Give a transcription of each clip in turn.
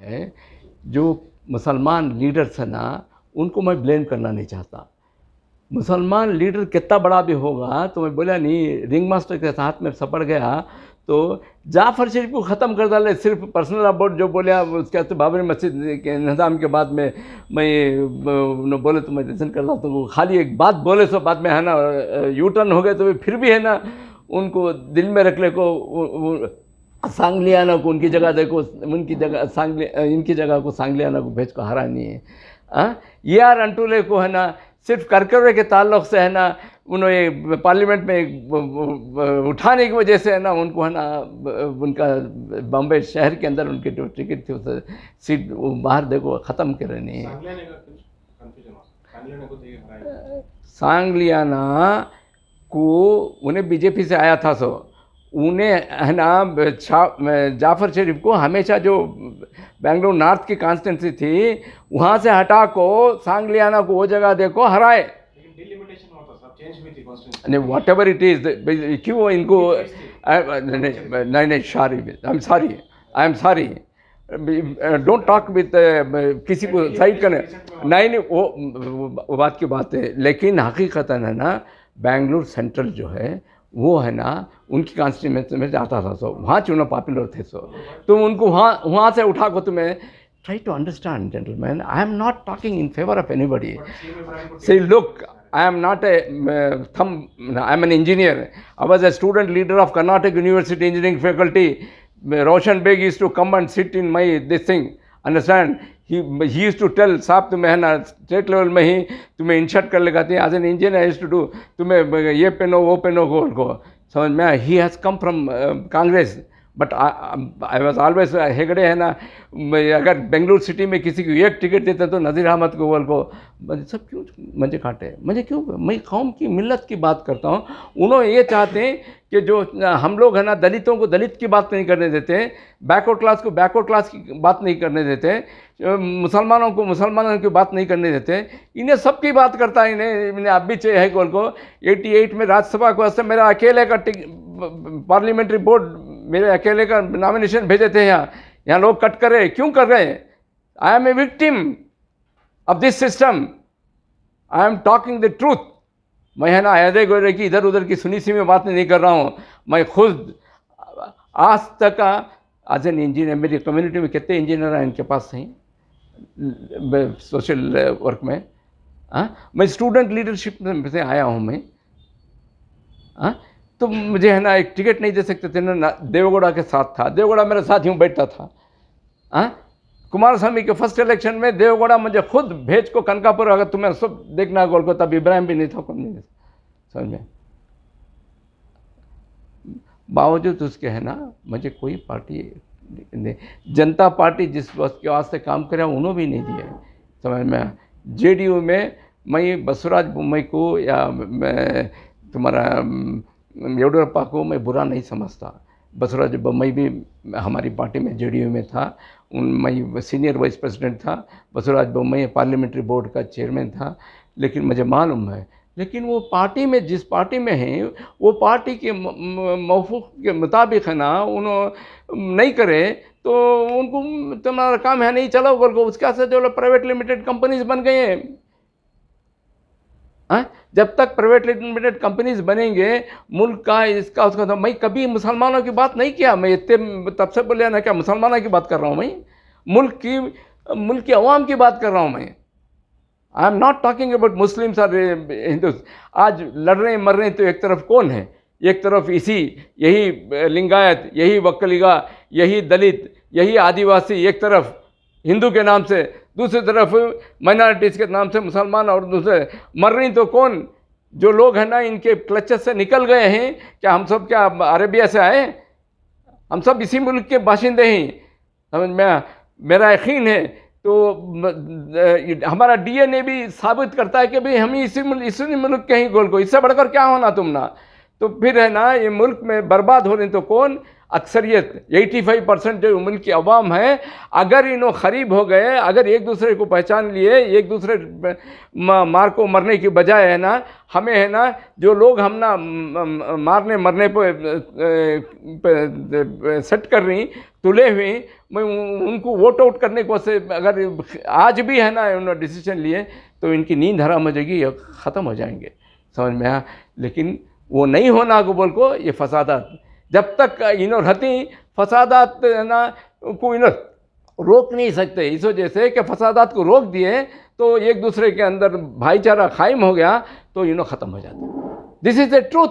है, जो मुसलमान लीडर्स हैं ना, उनको मैं ब्लेम करना नहीं चाहता। मुसलमान लीडर कितना बड़ा भी होगा, तो मैं बोला नहीं, रिंग मास्टर के साथ में सपड़ गया तो जाफ़र शरीफ को ख़त्म कर डाले। सिर्फ पर्सनल अबाउट जो बोले उसके बाद बाबरी मस्जिद के निज़ाम के बाद में मैं बोले तो मैं रिजन कर रहा हूँ, तो वो खाली एक बात बोले सो बाद में है ना यू टर्न हो गए, तो फिर भी है ना उनको दिल में रख ले को सांगलियाना को उनकी जगह देखो, उनकी जगह इनकी जगह को सांगलियाना को भेज को हरा नहीं है। ये आर अंटूले को है ना सिर्फ करकरे के ताल्लुक़ से है ना उन्होंने पार्लियामेंट में उठाने की वजह से है ना उनको है ना उनका बॉम्बे शहर के अंदर उनकी जो टिकट थी उस सीट वो बाहर देखो ख़त्म कर रही है। सांगलियाना को उन्हें बीजेपी से आया था, सो उन्हें है ना जाफ़र शरीफ को हमेशा जो बेंगलुरु नॉर्थ की कॉन्स्टिट्यूंसी थी वहाँ से हटा को सांगलियाना को वो जगह देखो हराए। नहीं वॉट एवर इट इज़, क्यों इनको नहीं sorry I am sorry don't talk with किसी को साइड करने नहीं वो बात की बात है, लेकिन हकीकतन है ना बेंगलुरु सेंट्रल जो है वो है ना उनकी कॉन्स्टिट्यूंसी में जाता था, सो वहाँ चुनाव पॉपुलर थे, सो तुम उनको वहाँ से उठा को तुम्हें try to understand gentleman, I am not talking in favour of anybody. से look, I am not a I am an engineer. I was a student leader of Karnataka University engineering faculty. Roshan Beg used to come and sit in my this thing. Understand? He used to tell साहब तुम्हें है ना state level में ही तुम्हें insert कर लगाते हैं, as an engineer I used to do, तुम्हें ये पहनो वो पहनो को समझ में। He has come from Congress but I was always Hegde है ना, अगर बेंगलुरु सिटी में किसी को एक टिकट देते तो नज़ीर अहमद को बोल को सब क्यों मुझे काटे, मुझे क्यों, मैं कौम की मिल्लत की बात करता हूँ। उन्होंने ये चाहते हैं कि जो हम लोग है ना दलितों को दलित की बात नहीं करने देते, बैकवर्ड क्लास को बैकवर्ड क्लास की बात नहीं करने देते, मुसलमानों को मुसलमानों की बात नहीं करने देते, इन्हें सबकी बात करता है। इन्हें अब भी चाहिए है गोल को 88 में राज्यसभा को वास्ते मेरा अकेले का पार्लियामेंट्री बोर्ड मेरे अकेले का नॉमिनेशन भेजे थे। यहाँ लोग कट कर रहे, क्यों कर रहे हैं? I am a victim of this system, I am talking the truth. मैं है ना ऐसे गोरे की इधर उधर की सुनी सी में बात नहीं कर रहा हूँ। मैं खुद आज तक एज एन इंजीनियर, मेरी कम्युनिटी में कितने इंजीनियर हैं इनके पास नहीं सोशल वर्क में। मैं स्टूडेंट लीडरशिप से आया हूँ मैं। तो मुझे है ना एक टिकट नहीं दे सकते थे ना, देवगौड़ा के साथ था, देवगौड़ा मेरे साथ यूँ बैठता था। कुमारस्वामी के फर्स्ट इलेक्शन में देवगौड़ा मुझे खुद भेज को कनकापुर, अगर तुम्हें सब देखना गोल को, तब इब्राहिम भी नहीं था कौन नहीं समझ में। बावजूद उसके है ना मुझे कोई पार्टी, जनता पार्टी जिस वक्त के वास्ते काम करे उन्होंने भी नहीं दिया समझ में। जेडीयू में मैं बसवराज बोम्मई को या तुम्हारा येडियुरप्पा को मैं बुरा नहीं समझता। बसवराज बोम्मई भी हमारी पार्टी में जेडीयू में था, मैं सीनियर वाइस प्रेसिडेंट था। बसवराज बोम्मई पार्लियामेंट्री बोर्ड का चेयरमैन था, लेकिन मुझे मालूम है, लेकिन वो पार्टी में जिस पार्टी में हैं वो पार्टी के मौक़िफ़ के मुताबिक है ना उन्होंने नहीं करे तो उनको तुम्हारा काम है नहीं चलो बोल को, उसका से जो प्राइवेट लिमिटेड कंपनीज बन गए हैं। जब तक प्राइवेट लिमिटेड कंपनीज बनेंगे मुल्क का इसका उसका, तो मैं कभी मुसलमानों की बात नहीं किया। मैं इतने तब से बोलिया ना क्या मुसलमानों की बात कर रहा हूँ, मैं मुल्क की अवाम की बात कर रहा हूँ मैं। आई am not talking about Muslims और हिंदूज। आज लड़ रहे मर रहे तो एक तरफ कौन है? एक तरफ यही लिंगायत, यही वक्कलिगा, यही दलित, यही आदिवासी एक तरफ हिंदू के नाम से, दूसरी तरफ माइनॉरिटीज़ के नाम से मुसलमान, और दूसरे मर रही तो कौन? जो लोग हैं ना इनके क्लचेस से निकल गए हैं। क्या हम सब क्या अरेबिया से आए? हम सब इसी मुल्क के बाशिंदे हैं समझ में। मेरा यकीन है तो हमारा डीएनए भी साबित करता है कि भाई हम इसी मुल्क के ही गोल को, इससे बढ़कर क्या होना तुम ना। तो फिर है ना ये मुल्क में बर्बाद हो रहे तो कौन? अक्सरियत 85% जो मुल्क की अवाम है, अगर इन्हों करीब हो गए, अगर एक दूसरे को पहचान लिए, एक दूसरे मार को मरने की बजाय है ना, हमें है ना जो लोग हम ना मारने मरने पे सेट कर रही तुले हुई, मैं उनको वोट आउट करने को से अगर आज भी है ना उन्होंने डिसीजन लिए तो इनकी नींद हराम हो जाएगी, ख़त्म हो जाएंगे, समझ में आया। लेकिन वो नहीं होना को बोल को ये फसादात जब तक इन्हों रहती फसादात ना को इन्हों रोक नहीं सकते। इस वजह से कि फसादात को रोक दिए तो एक दूसरे के अंदर भाईचारा कायम हो गया तो इन्हों ख़त्म हो जाता। This is the truth.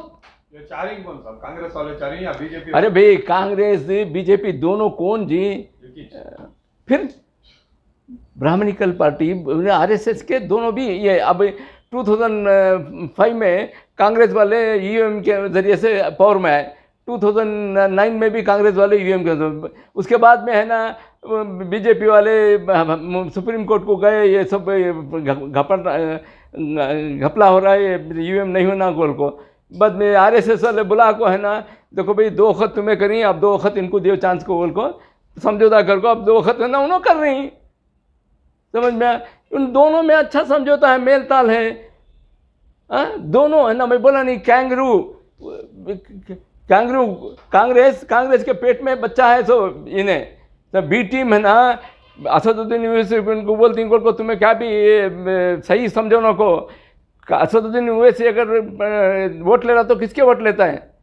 Congress वाले चाह रही हैं या बीजेपी? अरे भाई कांग्रेस बीजेपी दोनों कौन जी, फिर ब्राह्मणिकल पार्टी आरएसएस के दोनों भी ये अब 2005 में कांग्रेस वाले ईवीएम के जरिए से पावर में आए, 2009 में भी कांग्रेस वाले ईवीएम के, उसके बाद में है ना बीजेपी वाले सुप्रीम कोर्ट को गए, ये सब घपला हो रहा है, ईवीएम नहीं होना गोल को। बाद में आरएसएस वाले बुला को है ना, देखो भाई 2 वक्त तुम्हें करी, अब 2 वक्त इनको दियो चांस को बोल को समझौता कर को, अब 2 वक्त है ना उन्होंने कर रही, समझ में। उन दोनों में अच्छा समझौता है, मेल ताल है, दोनों है ना। मैं बोला नहीं कैंगरू कांग्रेस के पेट में बच्चा है, सो इन्हें तो बी टीम है ना असदुद्दीन ओवैसी को बोलती को तुम्हें क्या भी सही समझो ना को। असदुद्दीन ओवैसी अगर वोट ले रहा तो किसके वोट लेता है?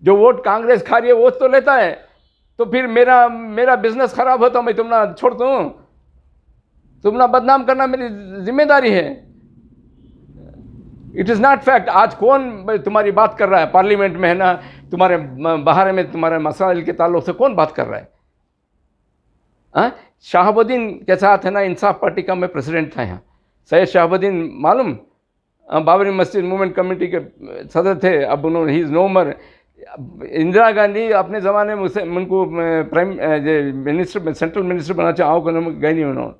जो वोट कांग्रेस खा रही है वो तो लेता है। तो फिर मेरा बिजनेस खराब हो तो मैं तुम ना छोड़ दूँ? तुम ना बदनाम करना मेरी जिम्मेदारी है। It is not fact. आज कौन तुम्हारी बात कर रहा है पार्लियामेंट में है ना, तुम्हारे बाहर में तुम्हारे मसाइल के ताल्लुक से कौन बात कर रहा है? शहाबुद्दीन के साथ है ना इंसाफ पार्टी का मैं प्रेसिडेंट था यहाँ, सैयद शहाबुद्दीन मालूम, बाबरी मस्जिद मूवमेंट कमेटी के सदर थे, अब उन्होंने ही इज़ नो मोर। इंदिरा गांधी अपने ज़माने में उसे उनको प्राइम मिनिस्टर सेंट्रल मिनिस्टर बना चाहो को गए नहीं उन्होंने,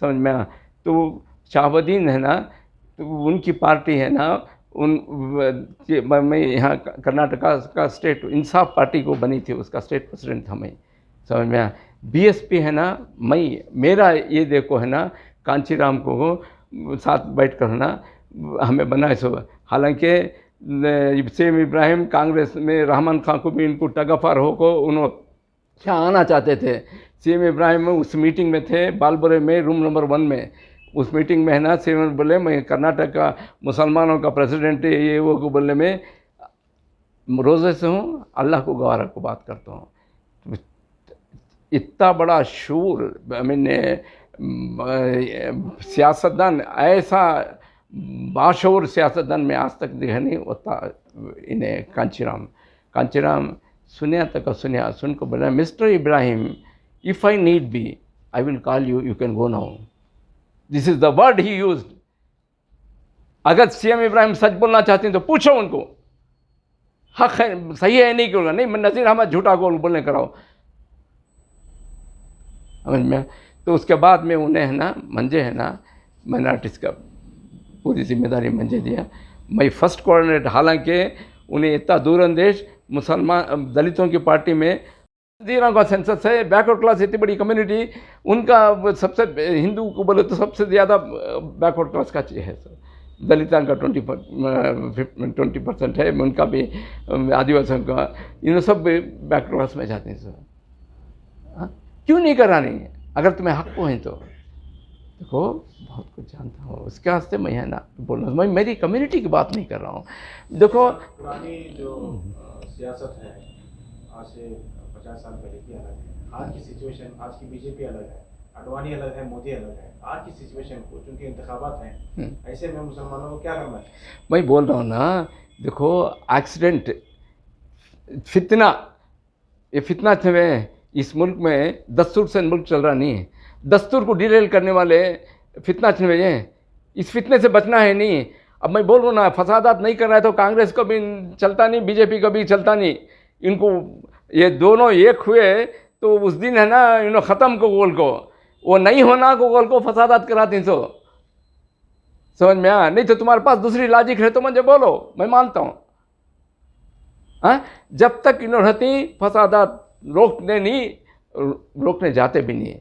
समझ में आ। तो शहाबुद्दीन है ना, तो उनकी पार्टी है ना, मैं यहाँ कर्नाटका का स्टेट इंसाफ पार्टी को बनी थी, उसका स्टेट प्रेसिडेंट था मैं, समझ में आ। बीएसपी है ना, मेरा ये देखो है ना कांचीराम को साथ बैठ कर ना हमें बनाए सो। हालांकि सेम इब्राहिम कांग्रेस में रहमान खान को भी इनको टगफार हो को उन्होंने क्या आना चाहते थे। सेम इब्राहिम उस मीटिंग में थे बालबोरे में, रूम नंबर 1 में। उस मीटिंग में है ना सेम बोले मैं कर्नाटक का मुसलमानों का प्रेसिडेंट ये वो को बोलने में रोज़े से हूँ, अल्लाह को गवारा को बात करता हूँ। इतना बड़ा शूर मैंने सियासतदान, ऐसा बाशऊर सियासतदान में आज तक देखा नहीं होता। इन्हें कांचीराम सुनिया तक सुनिया, सुन को बोला mister Ibrahim if I need be I will call you, you can go now. This is the word he used. अगर सीएम इब्राहिम सच बोलना चाहते हैं तो पूछो उनको, हक है, सही है नहीं क्यों नहीं, मैं नज़ीर अहमद झूठा गोल बोलने कराओ, समझ में। तो उसके बाद में उन्हें है ना मंजे है ना माइनॉरिटीज़ का पूरी जिम्मेदारी मंजे दिया। मैं फर्स्ट कोऑर्डिनेटर, हालांकि उन्हें इतना दूरअंदेश मुसलमान दलितों की पार्टी में जीरा का सेंसस है, बैकवर्ड क्लास इतनी बड़ी कम्युनिटी, उनका सबसे हिंदू को बोले तो सबसे ज़्यादा बैकवर्ड क्लास का है सर। दलितों का 20% है, उनका भी आदिवासियों का, इन सब बैकवर्ड क्लास में जाते हैं सर। क्यों नहीं करानी है? अगर तुम्हें हक को है तो देखो बहुत कुछ जानता हूँ, उसके वास्ते मैं है ना बोलना, मैं मेरी कम्युनिटी की बात नहीं कर रहा हूँ। देखो पुरानी जो सियासत है आज से 50 साल पहले की अलग है, आज की सिचुएशन, आज की बीजेपी अलग है, अडवाणी अलग है, मोदी अलग है। आज की सिचुएशन को चूँकि इंतखाबात हैं, ऐसे में मुसलमानों को क्या करना है? मैं बोल रहा हूँ ना, देखो एक्सीडेंट फितना, ये फितना थे इस मुल्क में, दस्तूर से मुल्क चल रहा नहीं है। दस्तूर को डिरेल करने वाले फितना छे, इस फितने से बचना है नहीं। अब मैं बोल रहा हूँ ना, फसादात नहीं कर रहा है तो कांग्रेस को भी चलता नहीं, बीजेपी का भी चलता नहीं। इनको ये दोनों एक हुए तो उस दिन है ना इन्होंने ख़त्म को गोल को, वो नहीं होना को गोल को फसादात कराती तो समझ में आ। नहीं तो तुम्हारे पास दूसरी लॉजिक है तो मुझे बोलो, मैं मानता हूँ। हाँ, जब तक इन्होंने रहती फसादात रोकने जाते भी नहीं,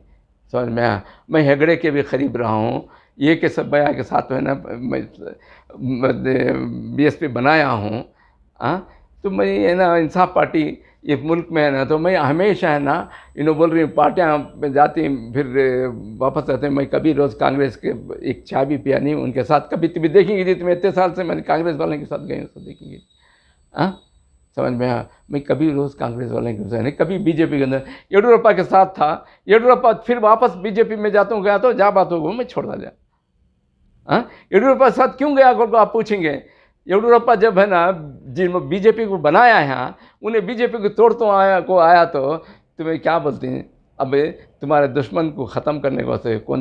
समझ में आया। मैं हेगड़े के भी करीब रहा हूँ, ये के सब भैया के साथ है ना, मैं बीएसपी बनाया हूँ। हाँ, तो मैं है ना इंसाफ पार्टी ये मुल्क में है ना, तो मैं हमेशा है ना इन्हों बोल रही हूँ पार्टियाँ में जाती फिर वापस आते हैं। मैं कभी रोज़ कांग्रेस के एक चाय भी पिया नहीं उनके साथ, कभी तुम्हें देखेंगी जी, तुम्हें इतने साल से मैंने कांग्रेस वाले के साथ गए उसको देखेंगे। हाँ, समझ में आया। मैं कभी रोज़ कांग्रेस वाले के साथ नहीं, कभी बीजेपी के अंदर येडियुरप्पा के साथ था। येडियुरप्पा फिर वापस बीजेपी में जाता हूँ, गया तो जा बात हो मैं छोड़ दिया। हाँ, येडियुरप्पा के साथ क्यों गया को आप पूछेंगे। येडियुरप्पा जब है ना जिन बीजेपी को बनाया है यहाँ, उन्हें बीजेपी को तोड़ता आया तो तुम्हें क्या बोलते हैं, अब तुम्हारे दुश्मन को ख़त्म करने को कौन